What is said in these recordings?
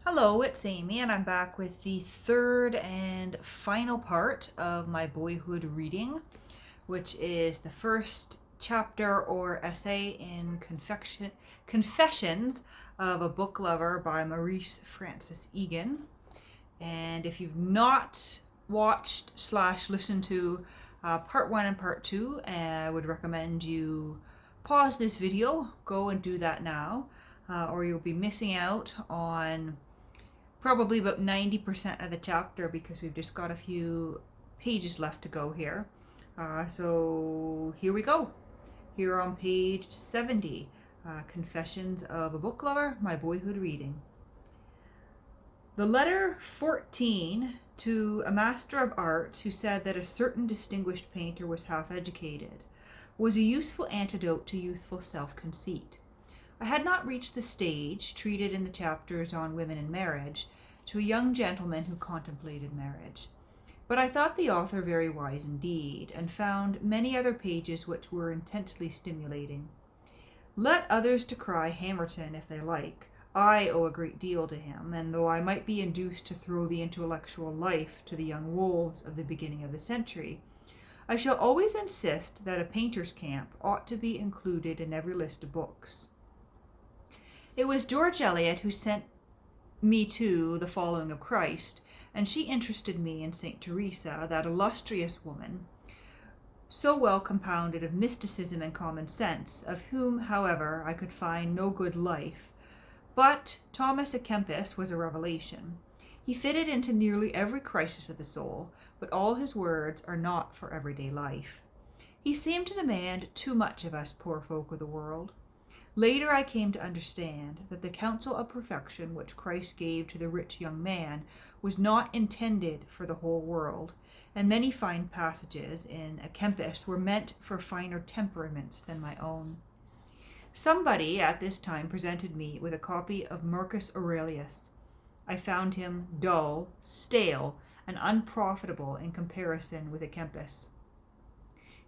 Hello, it's Amy, and I'm back with the third and final part of my Boyhood reading, which is the first chapter or essay in Confessions of a Book Lover by Maurice-Francis-Egan. And if you've not watched/listened to part one and part two, I would recommend you pause this video, go and do that now, or you'll be missing out on probably about 90% of the chapter because we've just got a few pages left to go here. So here we go. Here on page 70, Confessions of a Book Lover, my Boyhood reading. The letter 14 to a master of arts who said that a certain distinguished painter was half educated was a useful antidote to youthful self-conceit. I had not reached the stage, treated in the chapters on women and marriage, to a young gentleman who contemplated marriage. But I thought the author very wise indeed, and found many other pages which were intensely stimulating. Let others decry Hamerton if they like. I owe a great deal to him, and though I might be induced to throw the intellectual life to the young wolves of the beginning of the century, I shall always insist that a painter's camp ought to be included in every list of books. It was George Eliot who sent me to The Following of Christ, and she interested me in St. Teresa, that illustrious woman, so well compounded of mysticism and common sense, of whom, however, I could find no good life. But Thomas à Kempis was a revelation. He fitted into nearly every crisis of the soul, but all his words are not for everyday life. He seemed to demand too much of us poor folk of the world. Later I came to understand that the counsel of perfection which Christ gave to the rich young man was not intended for the whole world, and many fine passages in à Kempis were meant for finer temperaments than my own. Somebody at this time presented me with a copy of Marcus Aurelius. I found him dull, stale, and unprofitable in comparison with à Kempis.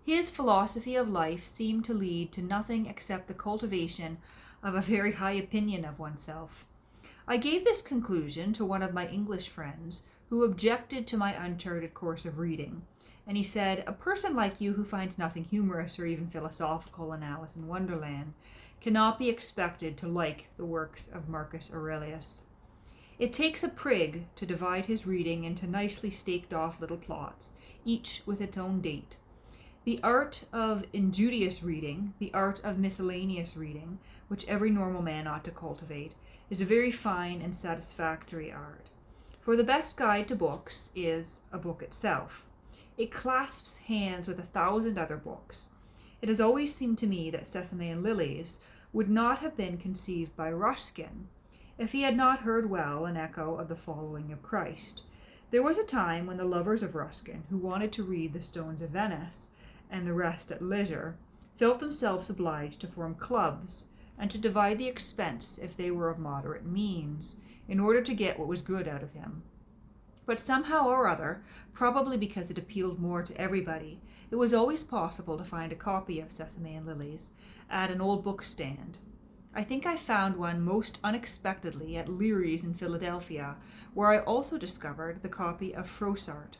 His philosophy of life seemed to lead to nothing except the cultivation of a very high opinion of oneself. I gave this conclusion to one of my English friends, who objected to my uncharted course of reading, and he said, "A person like you who finds nothing humorous or even philosophical in Alice in Wonderland cannot be expected to like the works of Marcus Aurelius. It takes a prig to divide his reading into nicely staked off little plots, each with its own date. The art of injurious reading, the art of miscellaneous reading, which every normal man ought to cultivate, is a very fine and satisfactory art. For the best guide to books is a book itself. It clasps hands with 1,000 other books. It has always seemed to me that Sesame and Lilies would not have been conceived by Ruskin if he had not heard well an echo of The Following of Christ. There was a time when the lovers of Ruskin, who wanted to read The Stones of Venice and the rest at leisure, felt themselves obliged to form clubs and to divide the expense if they were of moderate means, in order to get what was good out of him. But somehow or other, probably because it appealed more to everybody, it was always possible to find a copy of Sesame and Lilies at an old book stand. I think I found one most unexpectedly at Leary's in Philadelphia, where I also discovered the copy of Froissart.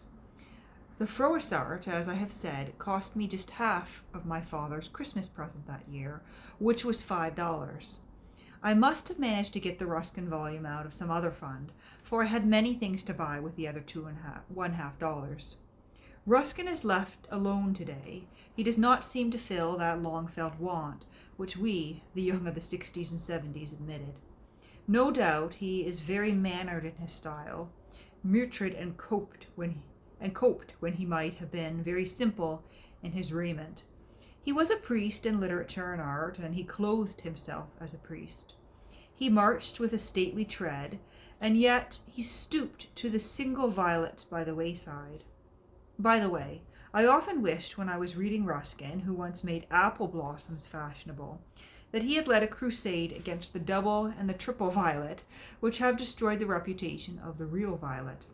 The Froissart, as I have said, cost me just half of my father's Christmas present that year, which was $5. I must have managed to get the Ruskin volume out of some other fund, for I had many things to buy with the other $1.50. Ruskin is left alone today. He does not seem to fill that long-felt want, which we, the young of the 60s and 70s, admitted. No doubt he is very mannered in his style, murmured and coped when he might have been very simple in his raiment. He was a priest in literature and art, and he clothed himself as a priest. He marched with a stately tread, and yet he stooped to the single violets by the wayside. By the way, I often wished when I was reading Ruskin, who once made apple blossoms fashionable, that he had led a crusade against the double and the triple violet, which have destroyed the reputation of the real violet.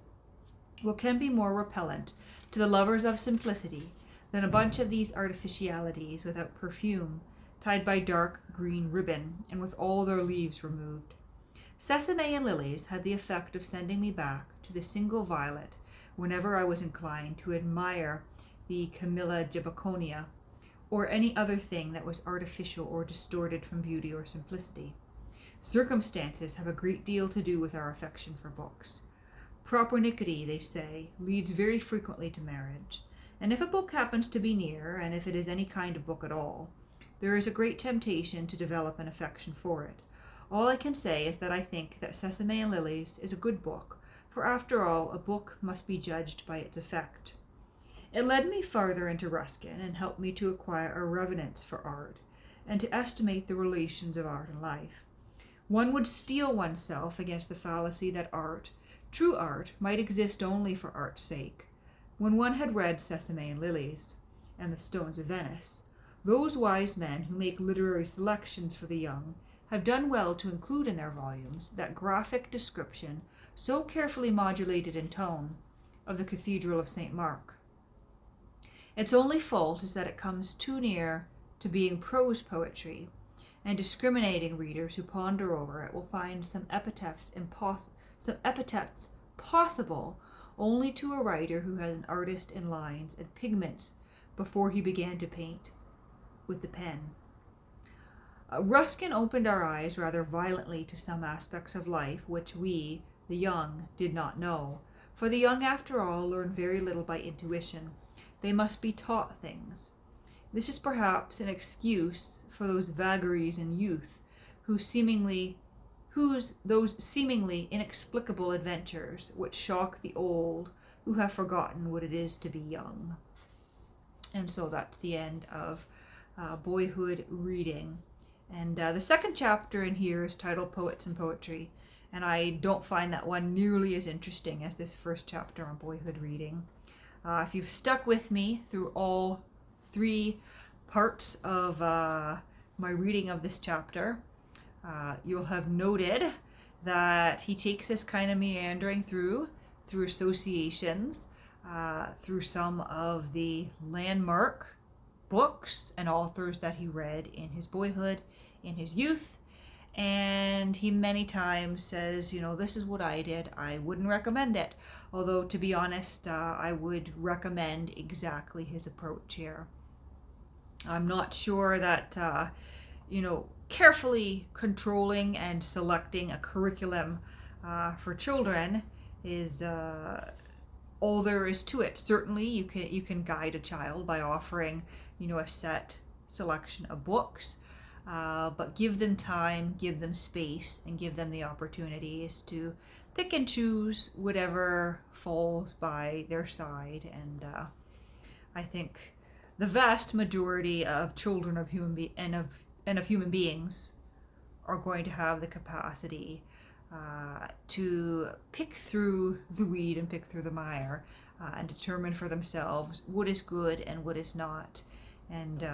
What can be more repellent to the lovers of simplicity than a bunch of these artificialities without perfume, tied by dark green ribbon, and with all their leaves removed? Sesame and Lilies had the effect of sending me back to the single violet whenever I was inclined to admire the Camilla Gibaconia, or any other thing that was artificial or distorted from beauty or simplicity. Circumstances have a great deal to do with our affection for books. Propernicity, they say, leads very frequently to marriage, and if a book happens to be near, and if it is any kind of book at all, there is a great temptation to develop an affection for it. All I can say is that I think that Sesame and Lilies is a good book, for after all, a book must be judged by its effect. It led me farther into Ruskin and helped me to acquire a reverence for art and to estimate the relations of art and life. One would steel oneself against the fallacy that art, true art, might exist only for art's sake. When one had read Sesame and Lilies and The Stones of Venice, those wise men who make literary selections for the young have done well to include in their volumes that graphic description, so carefully modulated in tone, of the Cathedral of St. Mark. Its only fault is that it comes too near to being prose poetry, and discriminating readers who ponder over it will find some epithets possible only to a writer who has an artist in lines and pigments before he began to paint with the pen. Ruskin opened our eyes rather violently to some aspects of life which we, the young, did not know, for the young, after all, learn very little by intuition. They must be taught things. This is perhaps an excuse for those vagaries in youth those seemingly inexplicable adventures which shock the old who have forgotten what it is to be young. And so that's the end of Boyhood reading. And the second chapter in here is titled Poets and Poetry, and I don't find that one nearly as interesting as this first chapter on Boyhood reading. If you've stuck with me through all three parts of my reading of this chapter, you'll have noted that he takes us kind of meandering through associations, through some of the landmark books and authors that he read in his boyhood, in his youth, and he many times says, this is what I did. I wouldn't recommend it. Although, to be honest, I would recommend exactly his approach here. I'm not sure that, carefully controlling and selecting a curriculum for children is all there is to it. Certainly, you can guide a child by offering, a set selection of books. But give them time, give them space, and give them the opportunities to pick and choose whatever falls by their side. And I think the vast majority of children of human beings are going to have the capacity to pick through the weed and pick through the mire and determine for themselves what is good and what is not, and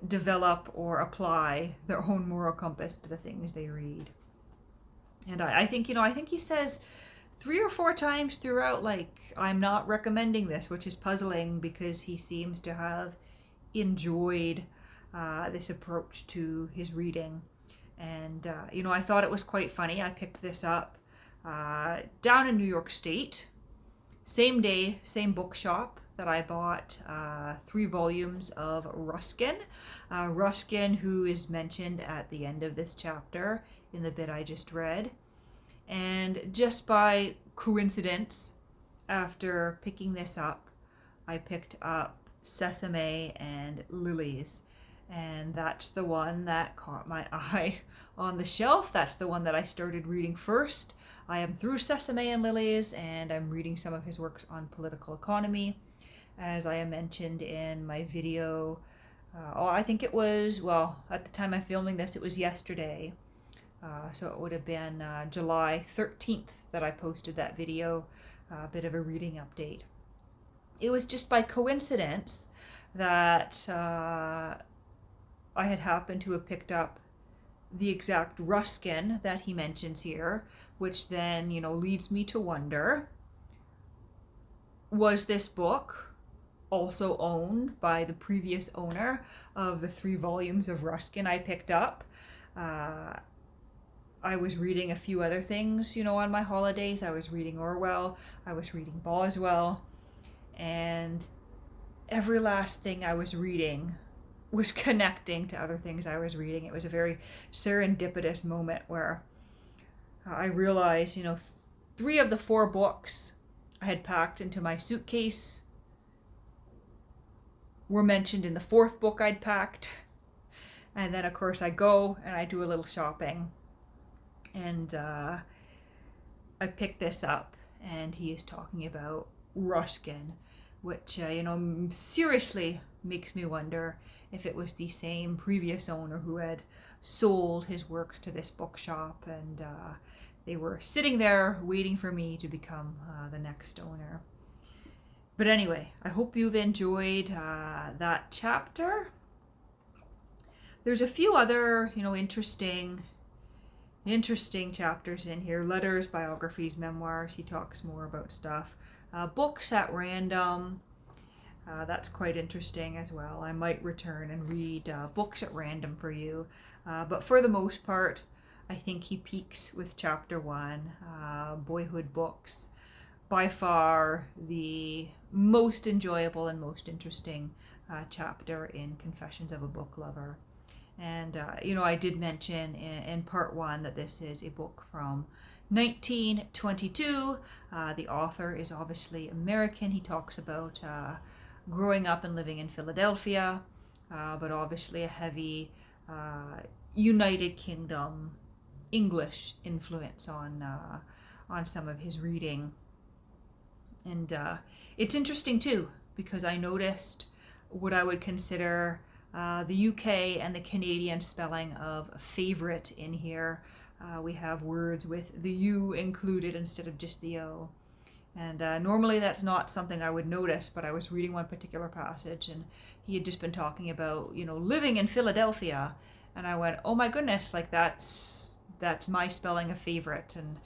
develop or apply their own moral compass to the things they read. And I think he says 3 or 4 times throughout, I'm not recommending this, which is puzzling because he seems to have enjoyed this approach to his reading. And, I thought it was quite funny. I picked this up down in New York State, same day, same bookshop that I bought 3 volumes of Ruskin. Ruskin, who is mentioned at the end of this chapter in the bit I just read. And just by coincidence, after picking this up, I picked up Sesame and Lilies. And that's the one that caught my eye on the shelf. That's the one that I started reading first. I am through Sesame and Lilies, and I'm reading some of his works on political economy. As I mentioned in my video, I think it was, at the time I'm filming this, it was yesterday. So it would have been July 13th that I posted that video, a bit of a reading update. It was just by coincidence that I had happened to have picked up the exact Ruskin that he mentions here, which then, leads me to wonder, was this book also owned by the previous owner of the 3 volumes of Ruskin I picked up? I was reading a few other things, on my holidays. I was reading Orwell, I was reading Boswell, and every last thing I was reading was connecting to other things I was reading. It was a very serendipitous moment where I realized, 3 of the 4 books I had packed into my suitcase were mentioned in the 4th book I'd packed. And then, of course, I go and I do a little shopping. And I picked this up, and he is talking about Ruskin, which, seriously makes me wonder if it was the same previous owner who had sold his works to this bookshop, and they were sitting there waiting for me to become the next owner. But anyway, I hope you've enjoyed that chapter. There's a few other, interesting chapters in here. Letters, biographies, memoirs. He talks more about stuff. Books at random. That's quite interesting as well. I might return and read books at random for you. But for the most part, I think he peaks with chapter 1, Boyhood books. By far the most enjoyable and most interesting chapter in Confessions of a Book Lover. And, I did mention in part 1 that this is a book from 1922. The author is obviously American. He talks about growing up and living in Philadelphia, but obviously a heavy United Kingdom English influence on some of his reading. And it's interesting too, because I noticed what I would consider the UK and the Canadian spelling of favorite in here. We have words with the U included instead of just the O. And normally that's not something I would notice, but I was reading one particular passage and he had just been talking about, living in Philadelphia. And I went, oh my goodness, like that's my spelling of favorite, and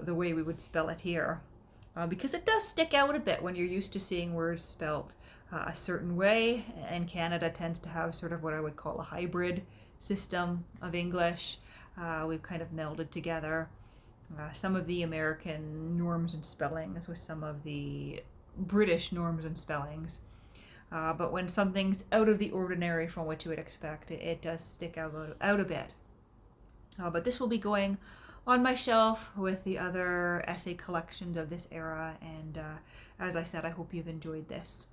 the way we would spell it here. Because it does stick out a bit when you're used to seeing words spelt a certain way, and Canada tends to have sort of what I would call a hybrid system of English. We've kind of melded together some of the American norms and spellings with some of the British norms and spellings. But when something's out of the ordinary from what you would expect, it does stick out a bit. But this will be going on my shelf with the other essay collections of this era, and as I said, I hope you've enjoyed this.